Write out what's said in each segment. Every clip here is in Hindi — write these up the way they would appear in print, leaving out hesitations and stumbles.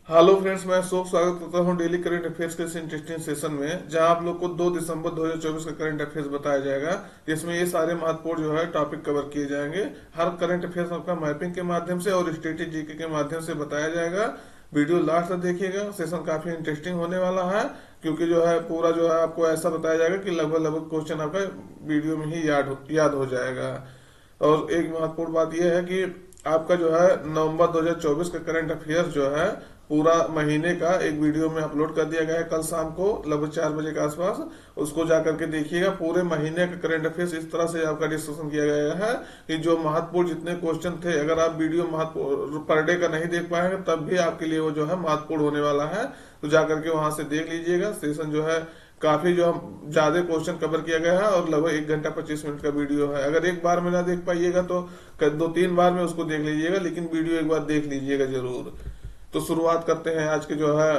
हेलो फ्रेंड्स, मैं अशोक स्वागत करता हूं डेली करंट अफेयर्स के इस इंटरेस्टिंग सेशन में, जहां आप लोग को 2 दिसंबर 2024 का करंट अफेयर्स बताया जाएगा, जिसमें ये सारे महत्वपूर्ण जो है टॉपिक कवर किए जाएंगे। हर करंट अफेयर्स आपका मैपिंग के माध्यम से और स्टेटिक जीके के माध्यम से बताया जाएगा। वीडियो लास्ट तक देखिएगा, सेशन काफी इंटरेस्टिंग होने वाला है, क्योंकि जो है पूरा जो है आपको ऐसा बताया जाएगा कि लगभग लगभग क्वेश्चन आपका वीडियो में ही याद हो जाएगा। और एक महत्वपूर्ण बात यह है कि आपका जो है नवंबर 2024 का करंट अफेयर्स जो है पूरा महीने का एक वीडियो में अपलोड कर दिया गया है कल शाम को लगभग 4 बजे के आसपास। उसको जाकर के देखिएगा। पूरे महीने का करंट अफेयर्स इस तरह से आपका डिस्कशन किया गया है कि जो महत्वपूर्ण जितने क्वेश्चन थे, अगर आप वीडियो महत्वपूर्ण पर डे का नहीं देख पाएंगे तब भी आपके लिए वो जो है महत्वपूर्ण होने वाला है। तो जाकर के वहां से देख लीजिएगा। सेशन जो है काफी जो ज्यादा क्वेश्चन कवर किया गया है और लगभग 1 घंटा 25 मिनट का वीडियो है। अगर एक बार में ना देख पाइएगा तो 2-3 बार में उसको देख लीजिएगा, लेकिन वीडियो एक बार देख लीजिएगा जरूर। तो शुरुआत करते हैं आज के जो है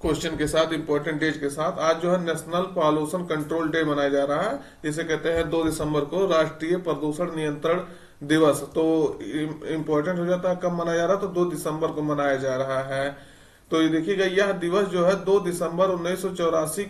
क्वेश्चन के साथ, इंपॉर्टेंट डेज के साथ। आज जो है नेशनल पॉल्यूशन कंट्रोल डे मनाया जा रहा है, जिसे कहते हैं 2 दिसंबर को राष्ट्रीय प्रदूषण नियंत्रण दिवस। तो इम्पोर्टेंट हो जाता है कब मनाया जा रहा है, तो 2 दिसंबर को मनाया जा रहा है। तो ये देखिएगा, यह दिवस जो है 2 दिसंबर 1984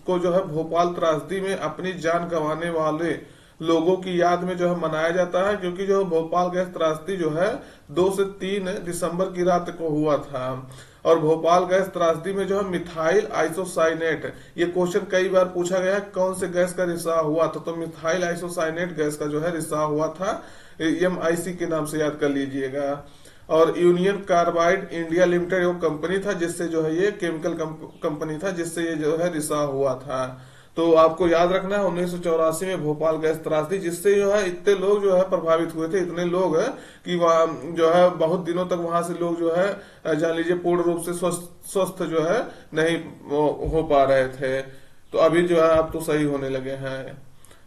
को जो है भोपाल त्रासदी में अपनी जान गंवाने वाले लोगों की याद में जो है मनाया जाता है, क्योंकि जो भोपाल गैस त्रासदी जो है 2 से 3 दिसंबर की रात को हुआ था। और भोपाल गैस त्रासदी में जो है मिथाइल आइसोसाइनेट, ये क्वेश्चन कई बार पूछा गया है, कौन से गैस का रिसाव हुआ था, तो मिथाइल आइसोसाइनेट गैस का जो है रिसाव हुआ था। MIC के नाम से याद कर लीजिएगा। और यूनियन कार्बाइड इंडिया लिमिटेड वो कंपनी था जिससे जो है ये केमिकल कंपनी था जिससे ये जो है रिसाव हुआ था। तो आपको याद रखना है 1984 में भोपाल गैस त्रासदी, जिससे जो है इतने लोग जो है प्रभावित हुए थे, इतने लोग है कि वहाँ जो है बहुत दिनों तक वहां से लोग जो है जान लीजिए पूर्ण रूप से स्वस्थ जो है नहीं हो पा रहे थे। तो अभी जो है अब तो सही होने लगे हैं।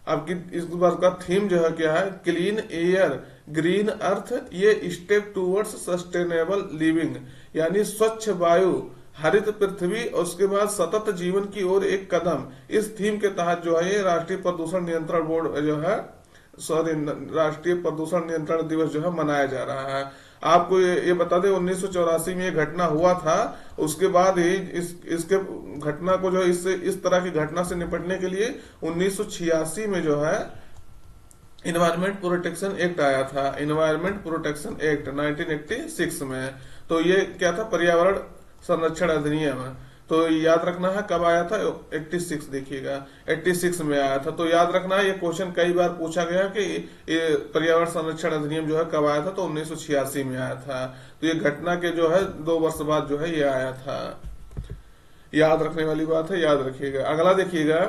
आपकी इस बार का थीम जो है क्या है, क्लीन एयर ग्रीन अर्थ, ये स्टेप टूवर्ड्स सस्टेनेबल लिविंग, यानी स्वच्छ वायु हरित पृथ्वी और उसके बाद सतत जीवन की ओर एक कदम। इस थीम के तहत जो है ये राष्ट्रीय प्रदूषण नियंत्रण बोर्ड जो है राष्ट्रीय प्रदूषण नियंत्रण दिवस जो है मनाया जा रहा है। आपको ये बता दें 1984 में ये घटना हुआ था, उसके बाद ही इसके घटना को जो इस तरह की घटना से निपटने के लिए 1986 में जो है इन्वायरमेंट प्रोटेक्शन एक्ट आया था। इन्वायरमेंट प्रोटेक्शन एक्ट 1986 में। तो ये क्या था, पर्यावरण संरक्षण अधिनियम। तो याद रखना है कब आया था, 86 देखिएगा 86 में आया था। तो याद रखना है, ये क्वेश्चन कई बार पूछा गया कि ये पर्यावरण संरक्षण अधिनियम जो है कब आया था, तो 1986 में आया था। तो ये घटना के जो है 2 वर्ष बाद जो है ये आया था। याद रखने वाली बात है, याद रखिएगा। अगला देखिएगा,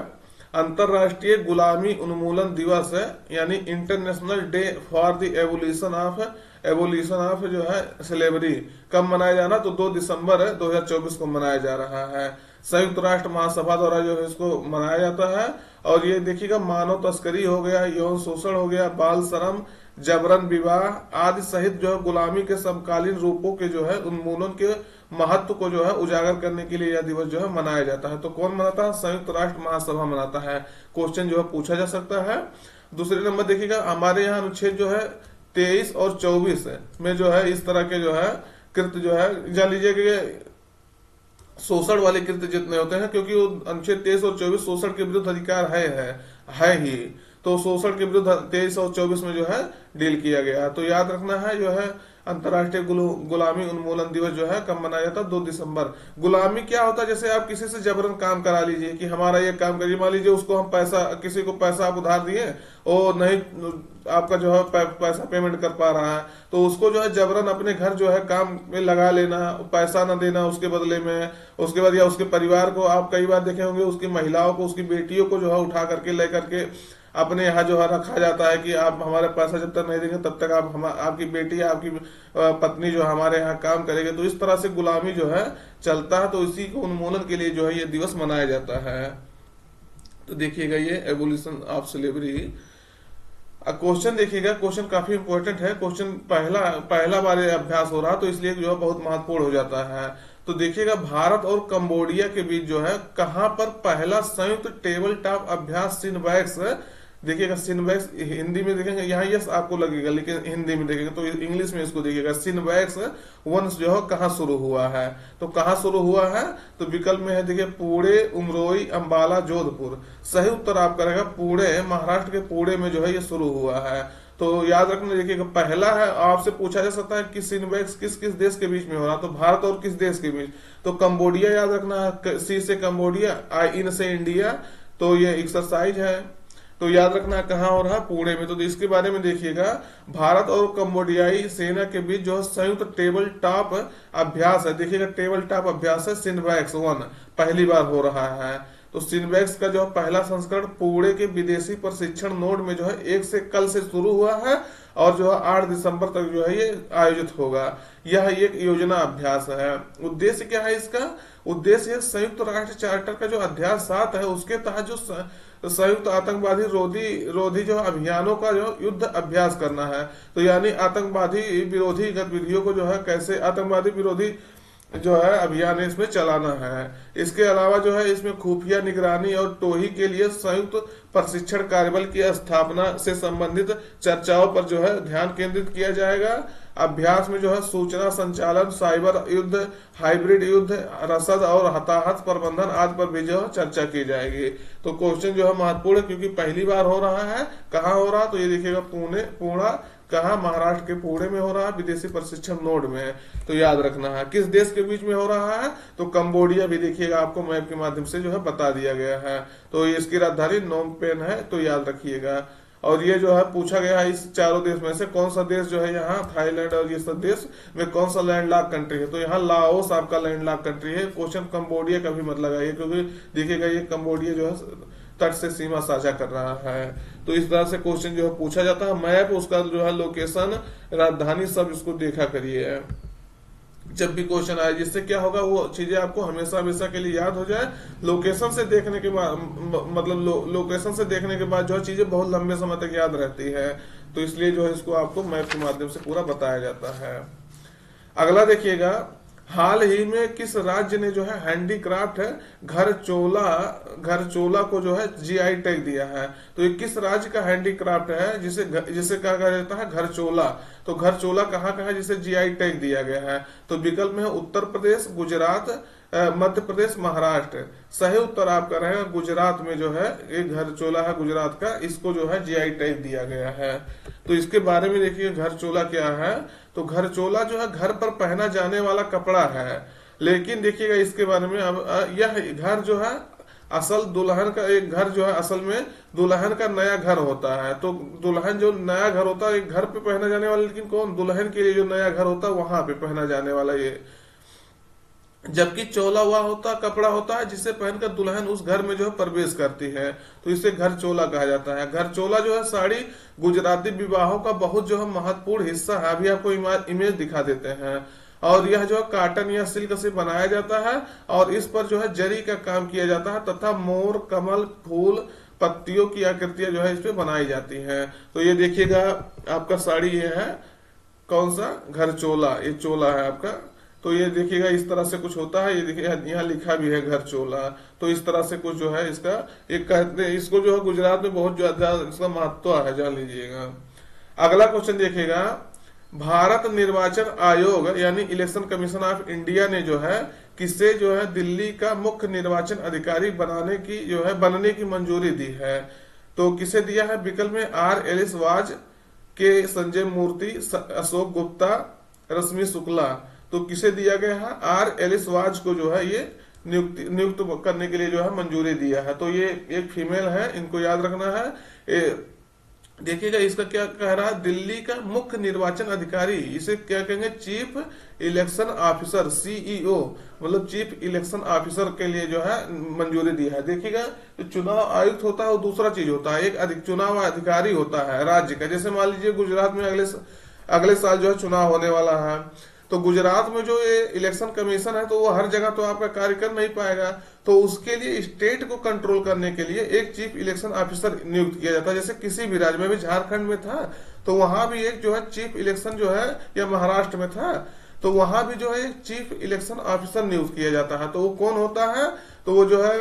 अंतरराष्ट्रीय गुलामी उन्मूलन दिवस है, यानी international day for the evolution of जो है स्लेवरी, कब मनाया जाना, तो 2 दिसंबर 2024 को मनाया जा रहा है। संयुक्त राष्ट्र महासभा द्वारा जो है इसको मनाया जाता है। और ये देखिएगा, मानव तस्करी हो गया, यौन शोषण हो गया, बाल श्रम, जबरन विवाह आदि सहित जो है गुलामी के समकालीन रूपों के जो है उन्मूलन के महत्व को जो है उजागर करने के लिए यह दिवस जो है मनाया जाता है। तो कौन मनाता है, संयुक्त राष्ट्र महासभा मनाता है। क्वेश्चन जो है पूछा जा सकता है। दूसरे नंबर देखिएगा, हमारे यहाँ अनुच्छेद जो है 23 और 24 में जो है इस तरह के जो है कृत्य जो है जान लीजिए कि शोषण वाले कृत्य जितने होते हैं, क्योंकि वो अनुच्छेद 23 और 24 शोषण के विरुद्ध अधिकार है ही। तो शोषण के विरुद्ध 23 और 24 में जो है डील किया गया है। तो याद रखना है जो है अंतर्राष्ट्रीय गुलामी उन्मूलन दिवस जो है कब मनाया जाता है, 2 दिसंबर। गुलामी क्या होता है, जैसे आप किसी से जबरन काम करा लीजिए कि हमारा ये काम करिए, मान लीजिए उसको हम पैसा, किसी को पैसा आप उधार दिए और नहीं आपका जो है पैसा पेमेंट कर पा रहा है, तो उसको जो है जबरन अपने घर जो है काम में लगा लेना, पैसा न देना उसके बदले में। उसके बाद या उसके परिवार को, आप कई बार देखे होंगे, उसकी महिलाओं को, उसकी बेटियों को जो है उठा करके ले करके अपने यहाँ जो है रखा जाता है कि आप हमारा पैसा जब तक नहीं देंगे तब तक आपकी बेटी या आपकी पत्नी जो हमारे यहाँ काम करेगी। तो इस तरह से गुलामी जो है चलता है। तो इसी को उन्मूलन के लिए जो है ये दिवस मनाया जाता है। तो देखिएगा, ये एवोल्यूशन ऑफ स्लेवरी। क्वेश्चन देखिएगा, क्वेश्चन काफी इंपॉर्टेंट है। क्वेश्चन पहला बार अभ्यास हो रहा, तो इसलिए जो है बहुत महत्वपूर्ण हो जाता है। तो देखिएगा, भारत और कंबोडिया के बीच जो है कहां पर पहला संयुक्त टेबल टॉप अभ्यास सिनबैक्स देखिएगा सिनवैक्स, हिंदी में देखेंगे यहाँ यस आपको लगेगा, लेकिन हिंदी में देखेंगे तो इंग्लिश में इसको देखिएगा सिनवैक्स वंश जो है कहाँ शुरू हुआ है। तो कहाँ शुरू हुआ है, तो विकल्प में है देखिए पुणे, उमरोई, अंबाला, जोधपुर। सही उत्तर आपका रहेगा पुणे, महाराष्ट्र के पुणे में जो है ये शुरू हुआ है। तो याद रखना, देखिएगा पहला है, आपसे पूछा जा सकता है कि सिनवैक्स किस किस देश के बीच में हो रहा, तो भारत और किस देश के बीच, तो कंबोडिया याद रखना है, सी से कंबोडिया, इन से इंडिया, तो ये एक्सरसाइज है। तो याद रखना कहाँ हो रहा, पुणे में। तो इसके बारे में देखिएगा, भारत और कंबोडियाई सेना के बीच जो है संयुक्त टेबल टॉप अभ्यास है, देखिएगा टेबल टॉप अभ्यास है सिनवैक्स 1, पहली बार हो रहा है। तो सिनवैक्स का जो पहला संस्करण पुणे के विदेशी प्रशिक्षण नोड में जो है एक से कल से शुरू हुआ है और जो है 8 दिसंबर तक जो है ये आयोजित होगा। यह एक योजना अभ्यास है। उद्देश्य क्या है इसका, उद्देश्य संयुक्त राष्ट्र चार्टर का जो अध्याय 7 है उसके तहत जो संयुक्त आतंकवादी रोधी जो अभियानों का जो युद्ध अभ्यास करना है। तो यानी आतंकवादी विरोधी गतिविधियों को जो है कैसे आतंकवादी विरोधी जो है अभियान इसमें चलाना है। इसके अलावा जो है इसमें खुफिया निगरानी और टोही के लिए संयुक्त प्रशिक्षण कार्यबल की स्थापना से संबंधित चर्चाओं पर जो है ध्यान केंद्रित किया जाएगा। अभ्यास में जो है सूचना संचालन, साइबर युद्ध, हाइब्रिड युद्ध, रसद और हताहत प्रबंधन आदि पर भी जो है चर्चा की जाएगी। तो क्वेश्चन जो है महत्वपूर्ण है क्योंकि पहली बार हो रहा है। कहाँ हो रहा, तो ये देखिएगा पुणे कहा, महाराष्ट्र के पुणे में हो रहा है, विदेशी प्रशिक्षण नोड में। तो याद रखना है किस देश के बीच में हो रहा है, तो कंबोडिया भी देखिएगा आपको मैप के माध्यम से जो है बता दिया गया है। तो इसकी राजधानी नोम पेन है, तो याद रखिएगा। और ये जो है पूछा गया है इस चारों देश में से कौन सा देश जो है यहाँ थाईलैंड और ये सब देश में कौन सा लैंडलॉक कंट्री है, तो यहाँ लाओस आपका लैंडलॉक कंट्री है। क्वेश्चन कंबोडिया का भी मत लगाइए क्योंकि देखिएगा ये कंबोडिया जो है तट से सीमा साझा कर रहा है। तो इस तरह से क्वेश्चन जो है पूछा जाता है, मैप उसका जो है लोकेशन, राजधानी सब इसको देखा करिए जब भी क्वेश्चन आए, जिससे क्या होगा वो चीजें आपको हमेशा हमेशा के लिए याद हो जाए। लोकेशन से देखने के बाद मतलब लोकेशन से देखने के बाद जो है चीजें बहुत लंबे समय तक याद रहती है। तो इसलिए जो है इसको आपको मैप के माध्यम से पूरा बताया जाता है। अगला देखिएगा, हाल ही में किस राज्य ने जो है हैंडीक्राफ्ट घर चोला को जो है जीआई टैग दिया है, तो ये किस राज्य का हैंडीक्राफ्ट है जिसे कहा जाता है घर चोला। तो घर चोला कहाँ का है जिसे जीआई टैग दिया गया है, तो विकल्प में है उत्तर प्रदेश, गुजरात, मध्य प्रदेश, महाराष्ट्र। सही उत्तर आपका रहेगा गुजरात में जो है एक घर चोला है गुजरात का, इसको जो है जीआई टैग दिया गया है। तो इसके बारे में देखिए घर चोला क्या है, तो घर चोला जो है घर पर पहना जाने वाला कपड़ा है। लेकिन देखिएगा इसके बारे में, अब यह घर जो है असल दुल्हन का एक घर जो है असल में दुल्हन का नया घर होता है। तो दुल्हन जो नया घर होता है एक घर पे पहना जाने वाला, लेकिन कौन, दुल्हन के लिए जो नया घर होता है वहां पे पहना जाने वाला ये। जबकि चोला हुआ होता कपड़ा होता है जिसे पहनकर दुल्हन उस घर में जो है प्रवेश करती है, तो इसे घर चोला कहा जाता है। घर चोला जो है साड़ी गुजराती विवाहों का बहुत जो है महत्वपूर्ण हिस्सा है। अभी आपको इमेज दिखा देते हैं। और यह जो है काटन या सिल्क से बनाया जाता है और इस पर जो है जरी का काम किया जाता है तथा मोर, कमल, फूल, पत्तियों की आकृतियां जो है इस पे बनाई जाती हैं। तो ये देखिएगा आपका साड़ी ये है कौन सा, घर चोला, ये चोला है आपका। तो ये देखिएगा इस तरह से कुछ होता है, ये देखिए यहाँ लिखा भी है घर चोला। तो इस तरह से कुछ जो है इसका एक कहते हैं, इसको जो है गुजरात में बहुत ज्यादा इसका महत्व है, जान लीजिएगा। अगला क्वेश्चन देखिएगा, भारत निर्वाचन आयोग यानी इलेक्शन कमीशन ऑफ इंडिया ने जो है किसे जो है दिल्ली का मुख्य निर्वाचन अधिकारी बनने की मंजूरी दी है, तो किसे दिया है। विकल्प में आर एलिस वाज, के संजय मूर्ति, अशोक गुप्ता, रश्मि शुक्ला। तो किसे दिया गया है, आर एलिस वाज को जो है ये नियुक्त करने के लिए जो है मंजूरी दिया है। तो ये एक फीमेल है, इनको याद रखना है। देखिएगा इसका क्या कह रहा है, दिल्ली का मुख्य निर्वाचन अधिकारी, इसे क्या कहेंगे, चीफ इलेक्शन ऑफिसर, सीईओ, मतलब चीफ इलेक्शन ऑफिसर के लिए जो है मंजूरी दी है। देखिएगा जो चुनाव आयुक्त होता है वो दूसरा चीज होता है, एक चुनाव अधिकारी होता है राज्य का। जैसे मान लीजिए गुजरात में अगले साल जो है चुनाव होने वाला है, तो गुजरात में जो ये इलेक्शन कमीशन है तो वो हर जगह तो आपका कार्य कर नहीं पाएगा, तो उसके लिए स्टेट को कंट्रोल करने के लिए एक चीफ इलेक्शन ऑफिसर नियुक्त किया जाता है। जैसे किसी भी राज्य में भी, झारखंड में था तो वहां भी एक जो है चीफ इलेक्शन जो है, या महाराष्ट्र में था तो वहां भी जो है एक चीफ इलेक्शन ऑफिसर नियुक्त किया जाता है। तो वो कौन होता है, तो वो जो है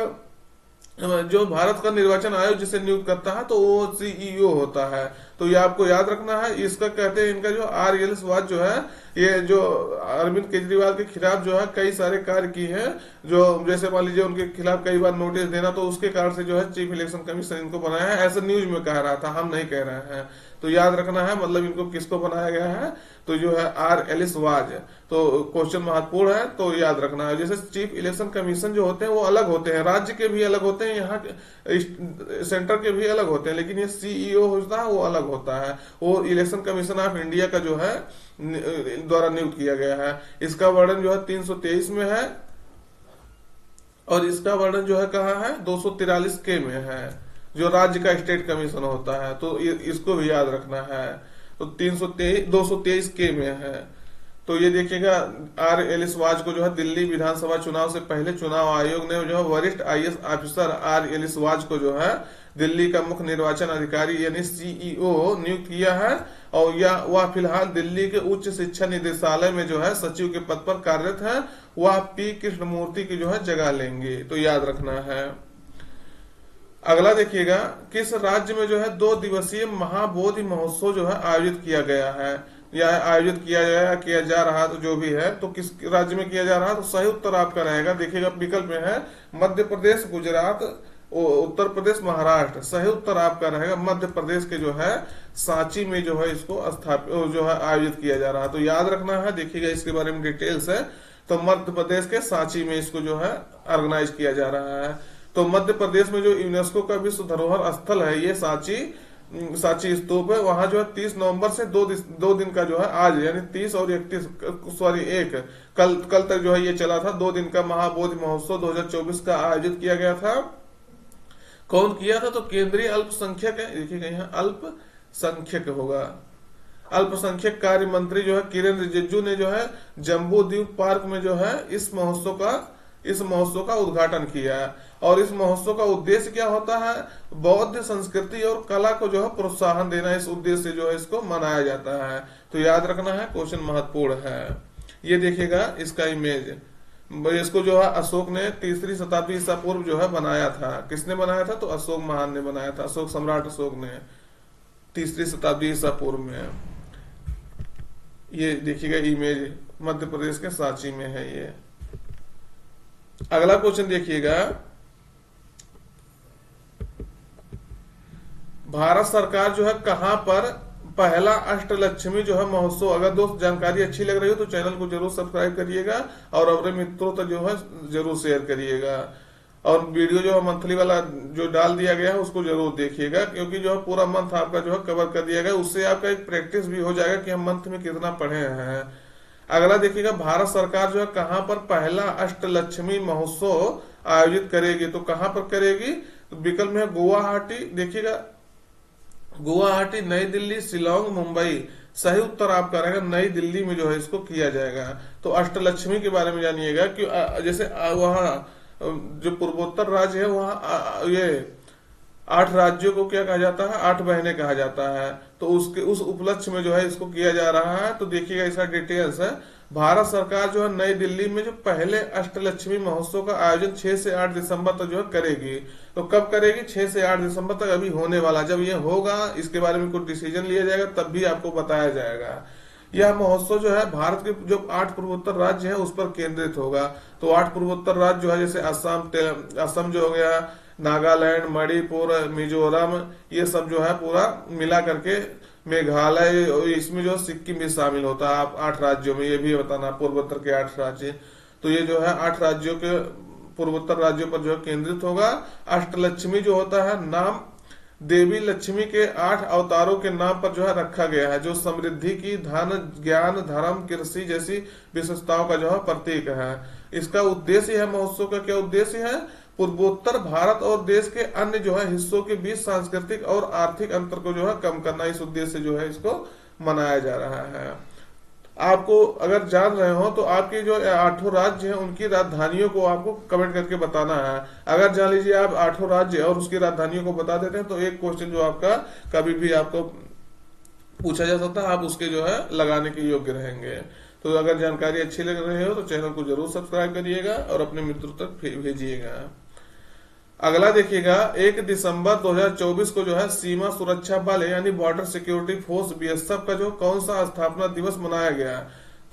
जो भारत का निर्वाचन आयोग जिसे नियुक्त करता है तो वो सीईओ होता है। तो ये आपको याद रखना है। इसका कहते हैं इनका जो आरएलएस वाज जो है, ये जो अरविंद केजरीवाल के खिलाफ जो है कई सारे कार्य किए हैं, जो जैसे मान लीजिए उनके खिलाफ कई बार नोटिस देना, तो उसके कारण से जो है चीफ इलेक्शन कमीशन इनको बनाया है, ऐसा न्यूज में कह रहा था, हम नहीं कह रहे हैं। तो याद रखना है मतलब इनको किसको बनाया गया है, तो जो है आरएलएस वाज। तो क्वेश्चन महत्वपूर्ण है, तो याद रखना है। जैसे चीफ इलेक्शन कमीशन जो होते हैं वो अलग होते हैं, राज्य के भी अलग होते हैं, यहाँ सेंटर के भी अलग होते हैं, लेकिन ये सीईओ होता है वो अलग होता है। वो इलेक्शन कमीशन ऑफ इंडिया का जो है द्वारा नियुक्त किया गया है। इसका वर्णन जो है 323 में है, और इसका वर्णन जो है कहाँ है, 243 के में है, जो राज्य का स्टेट कमीशन होता है। तो इसको भी याद रखना है। तो 223 के में है। तो ये देखिएगा, आरएलएस वाज को जो है दिल्ली विधानसभा चुनाव से पहले चुनाव आयोग ने जो है वरिष्ठ आईएएस ऑफिसर आरएलएस वाज को जो है दिल्ली का मुख्य निर्वाचन अधिकारी यानी सीईओ नियुक्त किया है। और वह फिलहाल दिल्ली के उच्च शिक्षा निदेशालय में जो है सचिव के पद पर कार्यरत है। वह पी कृष्णमूर्ति की जो है जगह लेंगे, तो याद रखना है। अगला देखिएगा, किस राज्य में जो है 2 दिवसीय महाबोधि महोत्सव जो है आयोजित किया गया है, या आयोजित किया जा रहा, तो जो भी है, तो किस राज्य में किया जा रहा है, तो सही उत्तर आपका रहेगा, देखिएगा विकल्प में है मध्य प्रदेश, गुजरात, उत्तर प्रदेश, महाराष्ट्र। सही उत्तर आपका रहेगा मध्य प्रदेश के जो है सांची में जो है इसको स्थापित जो है आयोजित किया जा रहा है। तो याद रखना है, देखिएगा इसके बारे में डिटेल्स है। तो मध्य प्रदेश के सांची में इसको जो है ऑर्गेनाइज किया जा रहा है। तो मध्य प्रदेश में जो यूनेस्को का विश्व धरोहर स्थल है ये सांची स्तूप है। वहां जो है 30 नवंबर से 2 दिन का जो है आज यानी 30 और 1 कल तक जो है ये चला था। 2 दिन का महाबोधि महोत्सव 2024 का आयोजित किया गया था। कौन किया था, तो केंद्रीय अल्पसंख्यक, देखिएगा यहाँ अल्पसंख्यक होगा, अल्पसंख्यक कार्य मंत्री जो है किरेन रिजिजू ने जो है जम्बू द्वीप पार्क में जो है इस महोत्सव का उद्घाटन किया। और इस महोत्सव का उद्देश्य क्या होता है, बौद्ध संस्कृति और कला को जो है प्रोत्साहन देना, इस उद्देश्य से जो है इसको मनाया जाता है। तो याद रखना है, क्वेश्चन महत्वपूर्ण है। ये देखिएगा इसका इमेज, इसको जो है अशोक ने 3री शताब्दी ईसा पूर्व जो है बनाया था। किसने बनाया था, तो अशोक महान ने बनाया था, अशोक सम्राट अशोक ने 3री शताब्दी ईसा पूर्व में। ये देखिएगा इमेज मध्य प्रदेश के सांची में है ये। अगला क्वेश्चन देखिएगा, भारत सरकार जो है कहां पर पहला अष्टलक्ष्मी जो है महोत्सव, अगर दोस्त जानकारी अच्छी लग रही हो तो चैनल को जरूर सब्सक्राइब करिएगा और अपने मित्रों तक जो है जरूर शेयर करिएगा। और वीडियो जो है मंथली वाला जो डाल दिया गया है उसको जरूर देखिएगा, क्योंकि जो है पूरा मंथ आपका जो है कवर कर दिया गया, उससे आपका एक प्रैक्टिस भी हो जाएगा कि हम मंथ में कितना पढ़े हैं। अगला देखिएगा, भारत सरकार जो है कहां पर पहला अष्टलक्ष्मी महोत्सव आयोजित करेगी, तो कहां पर करेगी, तो विकल्प में है गुवाहाटी, देखिएगा गुवाहाटी, नई दिल्ली, शिलोंग, मुंबई। सही उत्तर आपका रहेगा नई दिल्ली में जो है इसको किया जाएगा। तो अष्टलक्ष्मी के बारे में जानिएगा कि जैसे वहाँ जो पूर्वोत्तर राज्य है वहाँ ये 8 राज्यों को क्या कहा जाता है, 8 बहनें कहा जाता है। तो उस उपलक्ष्य में जो है इसको किया जा रहा है। तो देखिएगा इसका डिटेल्स है। भारत सरकार जो है नई दिल्ली में जो पहले अष्टलक्ष्मी महोत्सव का आयोजन 6 से 8 दिसंबर तक जो है करेगी। तो कब करेगी, 6 से 8 दिसंबर तक अभी होने वाला। जब ये होगा इसके बारे में कुछ डिसीजन लिया जाएगा तब भी आपको बताया जाएगा। यह महोत्सव जो है भारत के जो 8 पूर्वोत्तर राज्य है उस पर केंद्रित होगा। तो 8 पूर्वोत्तर राज्य जो है जैसे असम जो हो गया, नागालैंड, मणिपुर, मिजोरम, ये सब जो है पूरा मिला करके, मेघालय, इसमें जो सिक्किम भी शामिल होता है। आप 8 राज्यों में, ये भी बताना पूर्वोत्तर के 8 राज्य। तो ये जो है 8 राज्यों के पूर्वोत्तर राज्यों पर जो है केंद्रित होगा। अष्टलक्ष्मी जो होता है नाम देवी लक्ष्मी के 8 अवतारों के नाम पर जो है रखा गया है, जो समृद्धि की, धन, ज्ञान, धर्म, कृषि जैसी विशेषताओं का जो है प्रतीक है। इसका उद्देश्य है, महोत्सव का क्या उद्देश्य है, पूर्वोत्तर भारत और देश के अन्य जो है हिस्सों के बीच सांस्कृतिक और आर्थिक अंतर को जो है कम करना, इस उद्देश्य से जो है इसको मनाया जा रहा है। आपको अगर जान रहे हो तो आपके जो 8 राज्य हैं उनकी राजधानियों को आपको कमेंट करके बताना है। अगर जान लीजिए आप 8 राज्य और उसकी राजधानियों को बता देते हैं तो एक क्वेश्चन जो आपका कभी भी आपको पूछा जा सकता है, आप उसके जो है लगाने के योग्य रहेंगे। तो अगर जानकारी अच्छी लग रही हो तो चैनल को जरूर सब्सक्राइब करिएगा और अपने मित्रों तक भेजिएगा। अगला देखिएगा, 1 दिसंबर 2024 को जो है सीमा सुरक्षा बल यानी बॉर्डर सिक्योरिटी फोर्स बीएसएफ का जो कौन सा स्थापना दिवस मनाया गया।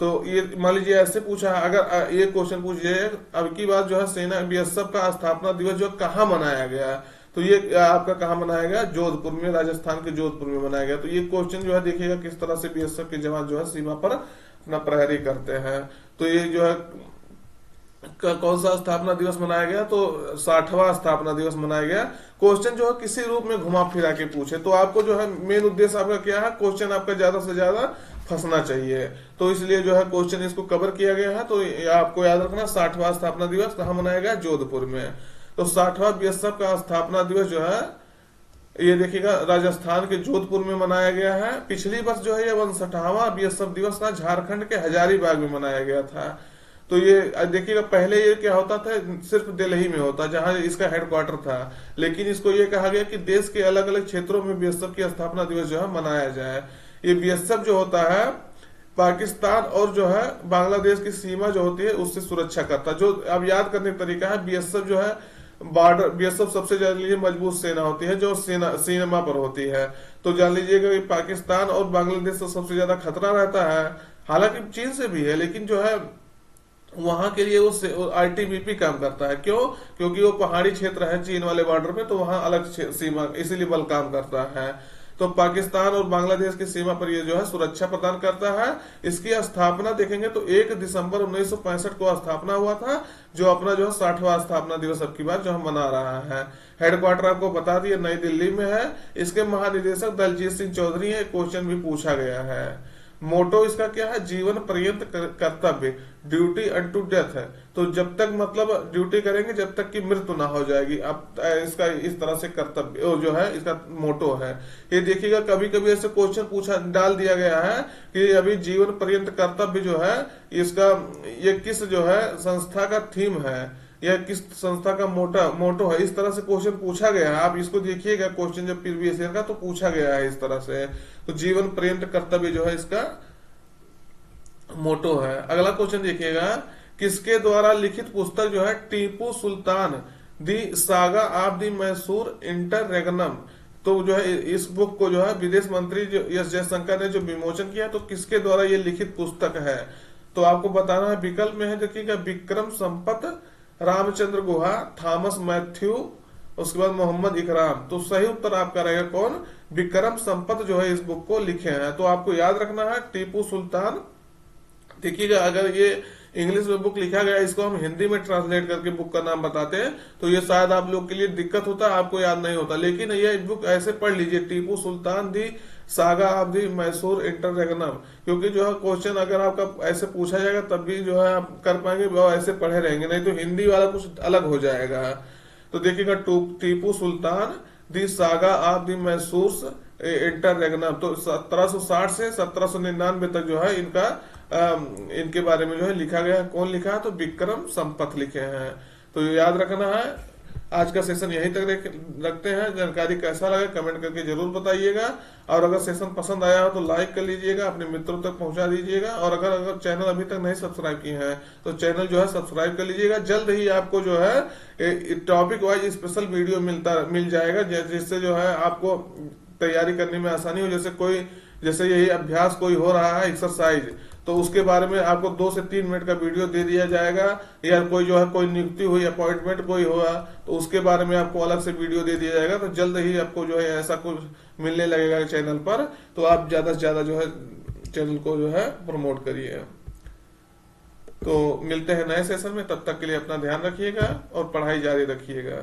तो ये मान लीजिए ऐसे पूछा, अगर ये क्वेश्चन पूछिए अब की बात जो है सेना बीएसएफ का स्थापना दिवस जो कहाँ मनाया गया, तो ये आपका कहाँ मनाया गया, जोधपुर में, राजस्थान के जोधपुर में मनाया गया। तो ये क्वेश्चन जो है देखिएगा किस तरह से बीएसएफ के जवान जो है सीमा पर अपना प्रहरी करते हैं। तो ये जो है कौन सा स्थापना दिवस मनाया गया, तो 60वां स्थापना दिवस मनाया गया। क्वेश्चन जो है किसी रूप में घुमा फिरा के पूछे, तो आपको जो है मेन उद्देश्य आपका क्या है, क्वेश्चन आपका ज्यादा से ज्यादा फंसना चाहिए, तो इसलिए जो है क्वेश्चन इसको कवर किया गया है। तो आपको याद रखना 60वां स्थापना दिवस कहाँ मनाया गया, जोधपुर में। तो 60वां बीएसएफ का स्थापना दिवस जो है ये देखिएगा राजस्थान के जोधपुर में मनाया गया है। पिछली वर्ष जो है ये 59वां बीएसएफ दिवस था झारखंड के हजारीबाग में मनाया गया था। तो ये देखिएगा पहले ये क्या होता था, सिर्फ दिल्ली में होता जहां इसका हेडक्वार्टर था, लेकिन इसको ये कहा गया कि देश के अलग अलग क्षेत्रों में बीएसएफ की स्थापना दिवस जो है मनाया जाए। ये बीएसएफ जो होता है पाकिस्तान और जो है बांग्लादेश की सीमा जो होती है उससे सुरक्षा करता है। जो अब याद करने का तरीका है, बीएसएफ जो है बॉर्डर, बीएसएफ सबसे ज्यादा मजबूत सेना होती है जो सीमा पर होती है। तो जान लीजिएगा कि पाकिस्तान और बांग्लादेश से सबसे ज्यादा खतरा रहता है, हालांकि चीन से भी है, लेकिन जो है वहां के लिए वो आईटीबीपी काम करता है। क्यों? क्योंकि वो पहाड़ी क्षेत्र है चीन वाले बॉर्डर पे, तो वहां अलग सीमा, इसीलिए बल काम करता है। तो पाकिस्तान और बांग्लादेश की सीमा पर ये जो है सुरक्षा प्रदान करता है। इसकी स्थापना देखेंगे तो 1 दिसंबर 1965 को स्थापना हुआ था, जो अपना जो है 60वां स्थापना दिवस अब की बार जो हम मना रहा है। हेडक्वार्टर आपको बता दिए नई दिल्ली में है। इसके महानिदेशक दलजीत सिंह चौधरी है। क्वेश्चन भी पूछा गया है। मोटो इसका क्या है, जीवन पर्यंत कर्तव्य, ड्यूटी अनटू डेथ है। तो जब तक मतलब ड्यूटी करेंगे जब तक की मृत्यु ना हो जाएगी, अब इसका इस तरह से कर्तव्य जो है इसका मोटो है। ये देखिएगा कभी कभी ऐसे क्वेश्चन पूछा डाल दिया गया है कि अभी जीवन पर्यंत कर्तव्य जो है इसका ये किस जो है संस्था का थीम है या किस संस्था का मोटो है, इस तरह से क्वेश्चन पूछा गया है। आप इसको देखिएगा क्वेश्चन जब प्रीवियस ईयर का तो पूछा गया है इस तरह से। तो जीवन पर्यंत कर्तव्य जो है इसका मोटो है। अगला क्वेश्चन देखिएगा, किसके द्वारा लिखित पुस्तक जो है टीपू सुल्तान दी सागा ऑफ दी मैसूर इंटररेगनम, तो जो है इस बुक को जो है विदेश मंत्री जो एस जयशंकर ने जो विमोचन किया, तो किसके द्वारा ये लिखित पुस्तक है। तो आपको बताना है, विकल्प में है देखिएगा विक्रम संपत, रामचंद्र गुहा, थॉमस मैथ्यू, उसके बाद मोहम्मद इकराम। तो सही उत्तर आपका रहेगा कौन, विक्रम संपत जो है इस बुक को लिखे हैं। तो आपको याद रखना है टीपू सुल्तान। देखिएगा अगर ये इंग्लिश में बुक लिखा गया, इसको हम हिंदी में ट्रांसलेट करके बुक का नाम बताते हैं तो ये शायद आप लोग के लिए दिक्कत होता है, आपको याद नहीं होता। लेकिन ये बुक ऐसे पढ़ लीजिए, टीपू सुल्तान दी सागा ऑफ दी मैसूर इंटररेगनम, क्योंकि जो है क्वेश्चन अगर आपका ऐसे पूछा जाएगा तब भी जो है आप कर पाएंगे, ऐसे पढ़े रहेंगे, नहीं तो हिंदी वाला कुछ अलग हो जाएगा। तो देखिएगा टीपू सुल्तान दी सागा ऑफ दी मैसूर इंटररेगनम, तो 1760 से 1799 तक जो है इनके बारे में जो है लिखा गया है। कौन लिखा है, तो विक्रम संपत लिखे हैं। तो याद रखना है। आज का सेशन यहीं तक रखते हैं। जानकारी कैसा लगा कमेंट करके जरूर बताइएगा, और अगर सेशन पसंद आया हो तो लाइक कर लीजिएगा, अपने मित्रों तक पहुंचा दीजिएगा, और अगर चैनल अभी तक नहीं सब्सक्राइब किए हैं तो चैनल जो है सब्सक्राइब कर लीजिएगा। जल्द ही आपको जो है टॉपिक वाइज स्पेशल वीडियो मिल जाएगा, जिससे जो है आपको तैयारी करने में आसानी हो। जैसे यही अभ्यास कोई हो रहा है एक्सरसाइज, तो उसके बारे में आपको 2 से 3 मिनट का वीडियो दे दिया जाएगा, या कोई जो है कोई नियुक्ति हुई, अपॉइंटमेंट कोई हुआ तो उसके बारे में आपको अलग से वीडियो दे दिया जाएगा। तो जल्द ही आपको जो है ऐसा कुछ मिलने लगेगा चैनल पर, तो आप ज्यादा से ज्यादा जो है चैनल को जो है प्रमोट करिए। तो मिलते हैं नए सेशन में, तब तक के लिए अपना ध्यान रखिएगा और पढ़ाई जारी रखिएगा।